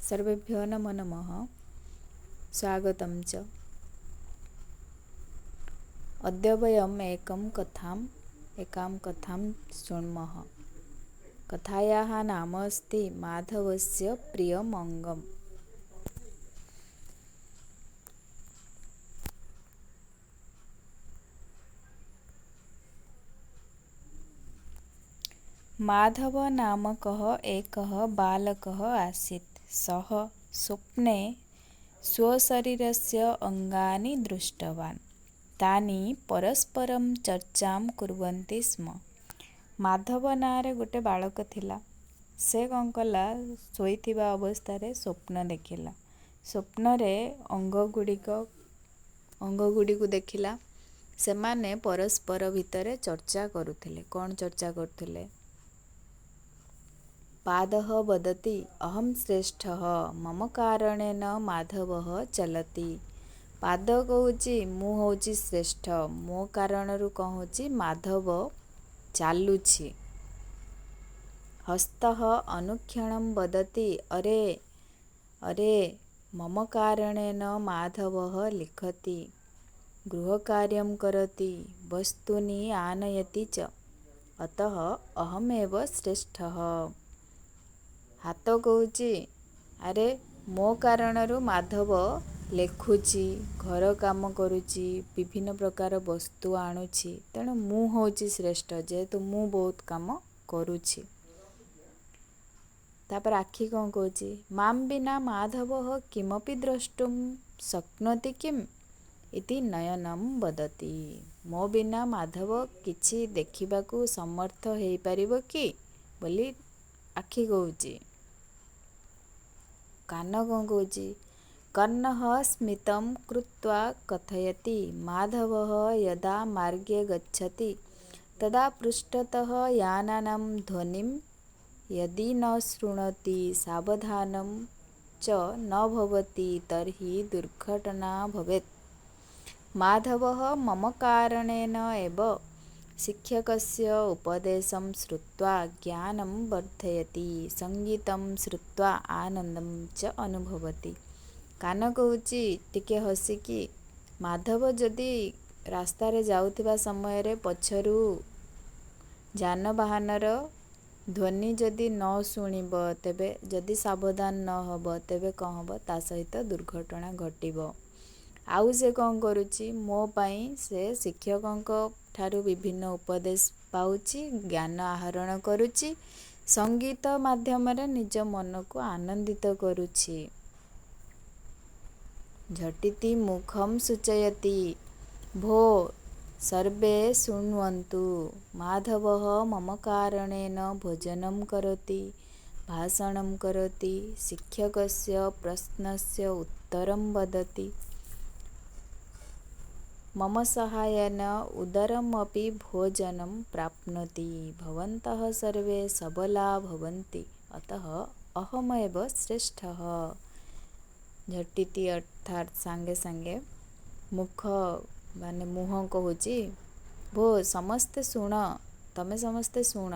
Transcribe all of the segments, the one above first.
सर्वेभ्यो नमो नमः। स्वागतं च। अद्य वयम् एकां कथां शृण्मः। कथायाः नाम अस्ति माधवस्य प्रियम् अङ्गम्। माधव नामकः एकः बालकः आसीत्। सः स्वप्ने स्वशरीरस्य अङ्गानि दृष्टवान्। तानि परस्परं चर्चां कुर्वन्ति स्म। माधव नाँରେ गोटे बालक थिला। से कଣ कଲା, ଶୋଇଥିବା ଅବସ୍ଥାରେ ସ୍ୱପ୍ନ ଦେଖିଲା। ସ୍ୱପ୍ନରେ ଅଙ୍ଗଗୁଡ଼ିକୁ ଦେଖିଲା। ସେମାନେ ପରସ୍ପର ଭିତରେ ଚର୍ଚ୍ଚା କରୁଥିଲେ। କ'ଣ ଚର୍ଚ୍ଚା କରୁଥିଲେ? पादः वदति अहं श्रेष्ठः, मम कारणेन माधवः चलति। पाद कହୁଛି ମୁଁ ହେଉଛି ଶ୍ରେଷ୍ଠ, ମୋ କାରଣରୁ କ'ଣ ହେଉଛି ମାଧବ ଚାଲୁଛି। ହସ୍ତः ଅନୁକ୍ଷଣं वदति अरे अरे मम कारणेन माधवः लिखति, गृहकार्यं करोति, वस्तूनि आनयति च, अतः अहमेव श्रेष्ठः। ହାତ କହୁଛି ଆରେ ମୋ କାରଣରୁ ମାଧବ ଲେଖୁଛି, ଘର କାମ କରୁଛି, ବିଭିନ୍ନ ପ୍ରକାର ବସ୍ତୁ ଆଣୁଛି, ତେଣୁ ମୁଁ ହେଉଛି ଶ୍ରେଷ୍ଠ, ଯେହେତୁ ମୁଁ ବହୁତ କାମ କରୁଛି। ତାପରେ ଆଖି କ'ଣ କହୁଛି? ମାମ୍ ବିନା ମାଧବः କିମପି ଦ୍ରଷ୍ଟୁମ୍ ଶକ୍ନୋତି କିମ୍ ଇତି ନୟନମ୍ ବଦତି। ମୋ ବିନା ମାଧବ କିଛି ଦେଖିବାକୁ ସମର୍ଥ ହେଇପାରିବ କି ବୋଲି ଆଖି କହୁଛି। କାନ କ'ଣ କହୁଛି? କର୍ଣ୍ଣः ସ୍ମିतं କୃତ୍वा କଥୟତି ମାଧବः यदा मार्गे गच्छति तदा पृष्ठतः यानानां ध्वनिं यदि न शृणोति सावधानं च न भवति तर्हि दुर्घटना भवेत्। माधवः मम कारणेन एव शिक्षकस्य उपदेशं श्रुत्वा ज्ञानं वर्धयति, सङ्गीतं श्रुत्वा आनन्दं च अनुभवति। କାନ କହୁଛି ଟିକେ ହସିକି, ମାଧବ ଯଦି ରାସ୍ତାରେ ଯାଉଥିବା ସମୟରେ ପଛରୁ ଯାନବାହନର ଧ୍ୱନି ଯଦି ନ ଶୁଣିବ, ତେବେ ଯଦି ସାବଧାନ ନ ହେବ, ତେବେ କ'ଣ ହେବ? ତା ସହିତ ଦୁର୍ଘଟଣା ଘଟିବ। ଆଉ ସେ କ'ଣ କରୁଛି? ମୋ ପାଇଁ ସେ ଶିକ୍ଷକଙ୍କ ଠାରୁ ବିଭିନ୍ନ ଉପଦେଶ ପାଉଛି, ଜ୍ଞାନ ଆହରଣ କରୁଛି, ସଙ୍ଗୀତ ମାଧ୍ୟମରେ ନିଜ ମନକୁ ଆନନ୍ଦିତ କରୁଛି। ଝଟିତି ମୁଖಂ ସୂଚୟତି ଭୋ ସର୍ବେ ଶୃଣ୍ୱନ୍ତୁ, ମାଧବः ମମ କାरणेन ଭୋଜनं କରୋତି, ଭାଷणं କରୋति, ଶିକ୍ଷକस्य ପ୍ରଶ୍ନस्य उत्तरं वदति, मम साहाय्येन उदरमपि भोजनं प्राप्नोति, भवन्तः सर्वे सबला भवन्ति, अतः अहमेव श्रेष्ठः। ଝଟିତି ଅର୍ଥାତ୍ ସାଙ୍ଗେ ସାଙ୍ଗେ, ମୁଖ ମାନେ ମୁହଁ କହୁଛି ଭୋ ସମସ୍ତେ ଶୁଣ, ତମେ ସମସ୍ତେ ଶୁଣ,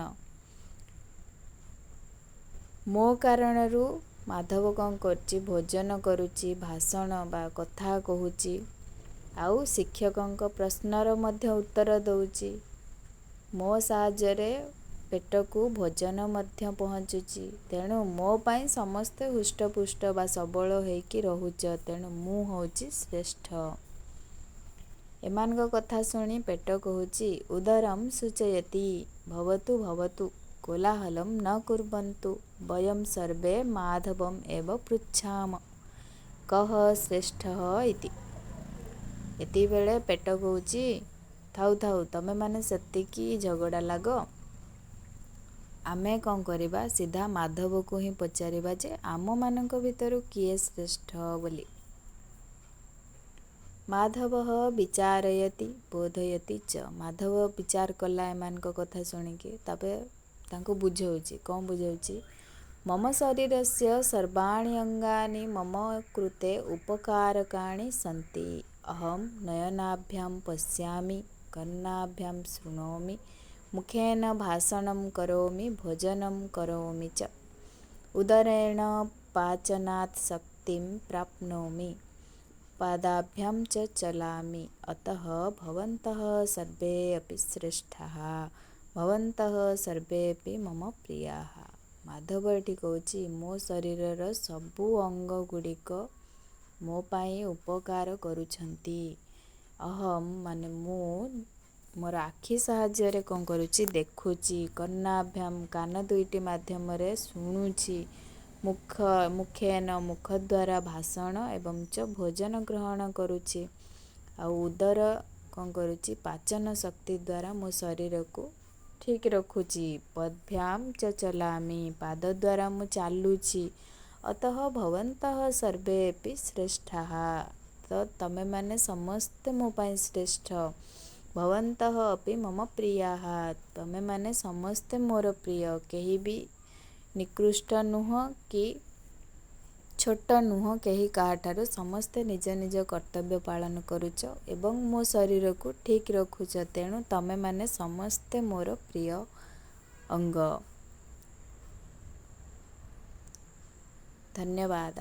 ମୋ କାରଣରୁ ମାଧବ କ'ଣ କରୁଛି? ଭୋଜନ କରୁଛି, ଭାଷଣ ବା କଥା କହୁଛି, ଆଉ ଶିକ୍ଷକଙ୍କ ପ୍ରଶ୍ନର ମଧ୍ୟ ଉତ୍ତର ଦେଉଛି। ମୋ ସାହାଯ୍ୟରେ ପେଟକୁ ଭୋଜନ ମଧ୍ୟ ପହଞ୍ଚୁଛି। ତେଣୁ ମୋ ପାଇଁ ସମସ୍ତେ ହୃଷ୍ଟପୁଷ୍ଟ ବା ସବଳ ହେଇକି ରହୁଛ, ତେଣୁ ମୁଁ ହେଉଛି ଶ୍ରେଷ୍ଠ। ଏମାନଙ୍କ କଥା ଶୁଣି ପେଟ କହୁଛି ଉଦରମ୍ ସୂଚୟତି ଭବତୁ ଭବତୁ କୋଲାହଲମ୍ ନ କୁର୍ବନ୍ତୁ, ବୟମ୍ ସର୍ବେ ମାଧବମ୍ ଏବ ପୃଚ୍ଛାମ କଃ ଶ୍ରେଷ୍ଠଃ ଇତି। ଏତିକିବେଳେ ପେଟ କହୁଛି ଥାଉ ଥାଉ, ତମେମାନେ ସେତିକି ଝଗଡ଼ା ଲାଗ, ଆମେ କ'ଣ କରିବା? ସିଧା ମାଧବକୁ ହିଁ ପଚାରିବା ଯେ ଆମମାନଙ୍କ ଭିତରୁ କିଏ ଶ୍ରେଷ୍ଠ ବୋଲି। ମାଧବः ବିଚାରୟତି ବୋଧୟତି ଚ। ମାଧବ ବିଚାର କଲା ଏମାନଙ୍କ କଥା ଶୁଣିକି, ତାପରେ ତାଙ୍କୁ ବୁଝଉଛି। କ'ଣ ବୁଝଉଛି? ମମ ଶରୀରସ୍ୟ ସର୍ବାଣି ଅଙ୍ଗାନି ମମ କୃତେ ଉପକାରକାଣି ସନ୍ତି, ଅହଂ ନୟନାଭ୍ୟାଂ ପଶ୍ୟାମି, କର୍ଣ୍ଣାଭ୍ୟାଂ ଶୃଣୋମି, ମୁଖେନ ଭାଷଣଂ କରୋମି, ଭୋଜनं କରୋମି ଚ, ଉଦରେଣ पाचनात् शक्तिं प्राप्नोमि, पादाभ्यां च चलामि, अतः भवन्तः सर्वे अपि श्रेष्ठाः, भवन्तः सर्वेपि मम प्रियाः। ମାଧବ ଏଠି କହୁଛି ମୋ ଶରୀରର ସବୁ ଅଙ୍ଗ ଗୁଡ଼ିକ ମୋ ପାଇଁ ଉପକାର କରୁଛନ୍ତି। ଅହମ୍ ମାନେ ମୁଁ ମୋର ଆଖି ସାହାଯ୍ୟରେ କ'ଣ କରୁଛି, ଦେଖୁଛି, କର୍ଣ୍ଣାଭ୍ୟାମ୍ କାନ ଦୁଇଟି ମାଧ୍ୟମରେ ଶୁଣୁଛି, ମୁଖେନ ମୁଖ ଦ୍ୱାରା ଭାଷଣ ଏବଂ ଚ ଭୋଜନ ଗ୍ରହଣ କରୁଛି, ଆଉ ଉଦର କ'ଣ କରୁଛି, ପାଚନ ଶକ୍ତି ଦ୍ୱାରା ମୋ ଶରୀରକୁ ଠିକ୍ ରଖୁଛି, ପଦଭ୍ୟାମ୍ ଚ ଚଲାମି ପାଦ ଦ୍ୱାରା ମୁଁ ଚାଲୁଛି, ଅତଃ ଭବନ୍ତଃ ସର୍ବେପି ଶ୍ରେଷ୍ଠାଃ ତ ତମେମାନେ ସମସ୍ତେ ମୋ ପାଇଁ ଶ୍ରେଷ୍ଠ, ଭବନ୍ତଃ ଅପି ମମ ପ୍ରିୟାଃ ତମେମାନେ ସମସ୍ତେ ମୋର ପ୍ରିୟ, କେହି ବି ନିକୃଷ୍ଟ ନୁହଁ କି ଛୋଟ ନୁହଁ, କେହି କାହାଠାରୁ ସମସ୍ତେ ନିଜ ନିଜ କର୍ତ୍ତବ୍ୟ ପାଳନ କରୁଛ ଏବଂ ମୋ ଶରୀରକୁ ଠିକ୍ ରଖୁଛ, ତେଣୁ ତମେମାନେ ସମସ୍ତେ ମୋର ପ୍ରିୟ ଅଙ୍ଗ। ଧନ୍ୟବାଦ।